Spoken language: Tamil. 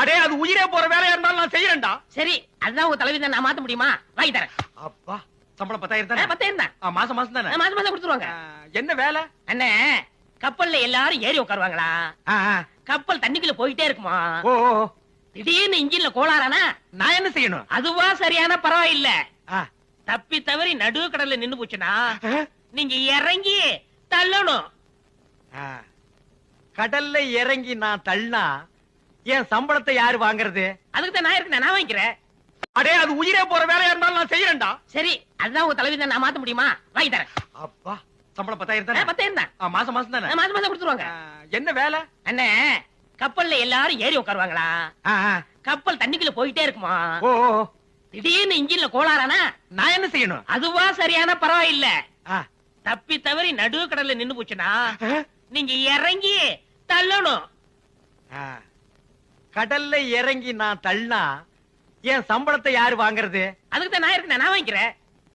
அடே அது உயிரே போற வேலையா இருந்தாலும் நான் செய்யறேன்டா. சரி அதுதான் உங்க தலைவி தான், நான் மாத்த முடியுமா? வாங்கி தரேன். அப்பா சம்பளம் 10,000 தானே? 10,000 தான். மாசம் மாசம் தானே? மாசம் மாசம் கொடுத்துருவாங்க. என்ன வேலை? அண்ணே கப்பல்ல எல்லாரும் ஏறி உட்காருவாங்களா? கப்பல் தண்ணிக்குள்ள போயிட்டே இருக்குமா? ஓ திடீர்னு இன்ஜின்ல கோளாறானா நான் என்ன செய்யணும்? அதுவா சரியான பரவாயில்ல. ஆ, தப்பி தவறி நடு கடல்ல நின்னு போச்சுன்னா ஆ, நீங்க இறங்கி தள்ளணும். ஆ. கடல்ல இறங்கி நான் தள்ளினா என் சம்பளத்தை யாரு வாங்குறது? அதுக்கு தான் நான் இருக்கேன், நான் வாங்கிக்கிறேன். அடே அது உயிரே போற வேலையா இருந்தாலும் நான் செய்யறேன்டா. சரி அதுதான் உங்க தலைவி தான், நான் மாத்த முடியுமா? வாங்கி தரேன். அப்பா சம்பளம் 10,000 தானே? 10,000 தான். மாசம் மாசம் தானே? மாசம் மாசம் கொடுத்துருவாங்க. என்ன வேலை? அண்ணே கப்பல்ல எல்லாரும் ஏறி உட்காருவாங்களா? ஆ, ஆ. கப்பல் தண்ணிக்குள்ள போயிட்டே இருக்குமா? ஓ திடீர்னு இன்ஜின்ல கோளாறானா நான் என்ன செய்யணும்? அதுவா சரியான பரவாயில்ல. ஆ, தப்பி தவறி நடு கடல்ல நின்னு போச்சுன்னா ஆ, நீங்க இறங்கி தள்ளணும். ஆ. கடல்ல இறங்கி நான் தள்ளினா என் சம்பளத்தை யாரு வாங்குறது? அதுக்கு தான் நான் இருக்கேன், நான் வாங்கிக்கிறேன்.